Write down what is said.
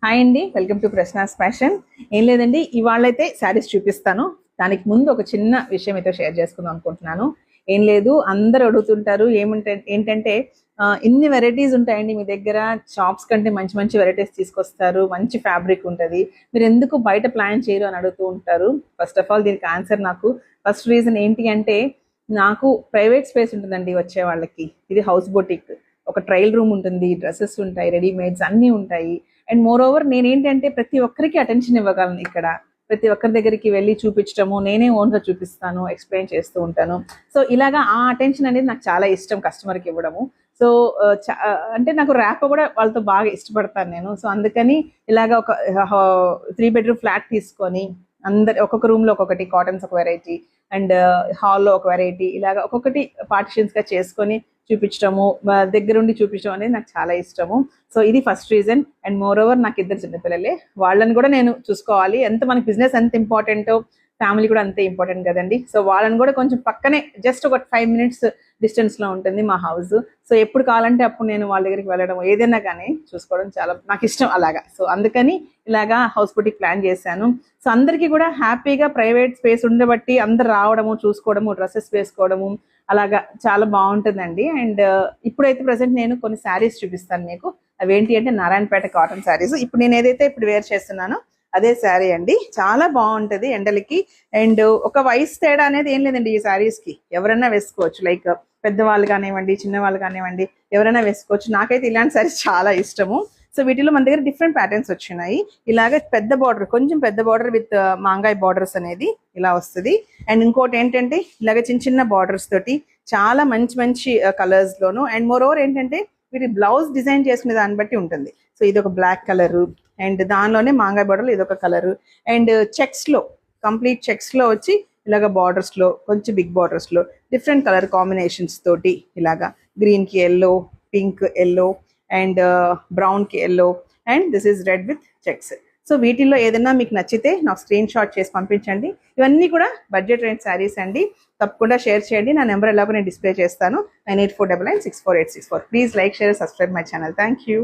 Hi అండి, welcome to Prashna's fashion. ఏం లేదండి, ఇవాళైతే శారీస్ చూపిస్తాను. దానికి ముందు ఒక చిన్న విషయం అయితే షేర్ చేసుకుందాం అనుకుంటున్నాను. ఏం లేదు, అందరు అడుగుతుంటారు ఏంటంటే ఇన్ని వెరైటీస్ ఉంటాయండి మీ దగ్గర, షాప్స్ కంటే మంచి మంచి వెరైటీస్ తీసుకొస్తారు, మంచి ఫ్యాబ్రిక్ ఉంటుంది, మీరు ఎందుకు బయట ప్లాన్ చేయరు అని అడుగుతూ ఉంటారు. ఫస్ట్ ఆఫ్ ఆల్ దీనికి ఆన్సర్ నాకు ఫస్ట్ రీజన్ ఏంటి అంటే, నాకు ప్రైవేట్ స్పేస్ ఉంటుందండి వచ్చే వాళ్ళకి. ఇది హౌస్ బొటిక్, ఒక ట్రయల్ రూమ్ ఉంటుంది, డ్రెస్సెస్ ఉంటాయి, రెడీమేడ్స్ అన్నీ ఉంటాయి. అండ్ మోర్ ఓవర్ నేనేంటంటే ప్రతి ఒక్కరికి అటెన్షన్ ఇవ్వగలను. ఇక్కడ ప్రతి ఒక్కరి దగ్గరికి వెళ్ళి చూపించడము, నేనే ఓన్గా చూపిస్తాను, ఎక్స్ప్లెయిన్ చేస్తూ ఉంటాను. సో ఇలాగా ఆ అటెన్షన్ అనేది నాకు చాలా ఇష్టం, కస్టమర్కి ఇవ్వడము. సో అంటే నాకు ర్యాప్ కూడా వాళ్ళతో బాగా ఇష్టపడతాను నేను. సో అందుకని ఇలాగ ఒక 3 bedroom ఫ్లాట్ తీసుకొని ఒక్కొక్క రూమ్లో ఒక్కొక్కటి కాటన్స్ ఒక వెరైటీ, అండ్ హాల్లో ఒక వెరైటీ, ఇలాగ ఒక్కొక్కటి పార్టిషన్స్గా చేసుకొని చూపించడము, దగ్గరుండి చూపించడం అనేది నాకు చాలా ఇష్టము. సో ఇది first reason. And more over నాకు 2 చిన్నపిల్లలే, వాళ్ళని కూడా నేను చూసుకోవాలి. ఎంత మనకి బిజినెస్ ఎంత ఇంపార్టెంటో ఫ్యామిలీ కూడా అంతే ఇంపార్టెంట్ కదండి. సో వాళ్ళని కూడా కొంచెం పక్కనే, జస్ట్ ఒక 5 minutes డిస్టెన్స్లో ఉంటుంది మా హౌస్. సో ఎప్పుడు కావాలంటే అప్పుడు నేను వాళ్ళ దగ్గరికి వెళ్ళడం, ఏదైనా కానీ చూసుకోవడం చాలా నాకు ఇష్టం అలాగా. సో అందుకని ఇలాగా హౌస్ బొటిక్ ప్లాన్ చేశాను. సో అందరికీ కూడా హ్యాపీగా ప్రైవేట్ స్పేస్ ఉండబట్టి అందరు రావడము, చూసుకోవడము, డ్రెస్సెస్ వేసుకోవడము అలాగా చాలా బాగుంటుందండి. అండ్ ఇప్పుడైతే ప్రజెంట్ నేను కొన్ని శారీస్ చూపిస్తాను మీకు. అవేంటి అంటే నారాయణపేట కాటన్ శారీస్. ఇప్పుడు నేను ఏదైతే ఇప్పుడు వేర్ చేస్తున్నానో అదే శారీ అండి. చాలా బాగుంటుంది ఎండలకి. అండ్ ఒక వయసు తేడా అనేది ఏం లేదండి ఈ శారీస్కి, ఎవరైనా వేసుకోవచ్చు. లైక్ పెద్దవాళ్ళు కానివ్వండి, చిన్నవాళ్ళు కానివ్వండి, ఎవరైనా వేసుకోవచ్చు. నాకైతే ఇలాంటి శారీస్ చాలా ఇష్టము. సో వీటిలో మన దగ్గర డిఫరెంట్ ప్యాటర్న్స్ వచ్చినాయి. ఇలాగ పెద్ద బార్డర్, కొంచెం పెద్ద బార్డర్ విత్ మాంగాయ్ బార్డర్స్ అనేది ఇలా వస్తుంది. అండ్ ఇంకోటి ఏంటంటే ఇలాగ చిన్న చిన్న బార్డర్స్ తోటి చాలా మంచి మంచి colours loan. And more over ఏంటంటే వీటి బ్లౌజ్ డిజైన్ చేసుకునే దాన్ని బట్టి ఉంటుంది. సో ఇది ఒక బ్లాక్ కలరు, అండ్ దానిలోనే మాంగాయ్ బార్డర్లో ఇదొక కలరు, అండ్ చెక్స్లో, కంప్లీట్ చెక్స్లో వచ్చి ఇలాగ బార్డర్స్లో కొంచెం బిగ్ బార్డర్స్లో డిఫరెంట్ కలర్ కాంబినేషన్స్ తోటి ఇలాగా గ్రీన్కి ఎల్లో, పింక్ ఎల్లో, అండ్ బ్రౌన్కి yellow, and this is red with checks. So వీటిల్లో ఏదైనా మీకు నచ్చితే నాకు స్క్రీన్ షాట్ చేసి పంపించండి. ఇవన్నీ కూడా బడ్జెట్ రేంజ్ శారీస్ అండి. తప్పకుండా షేర్ చేయండి. నా నెంబర్ ఎలాగో నేను డిస్ప్లే చేస్తాను, 9849964864. Please like, share, subscribe my channel. Thank you.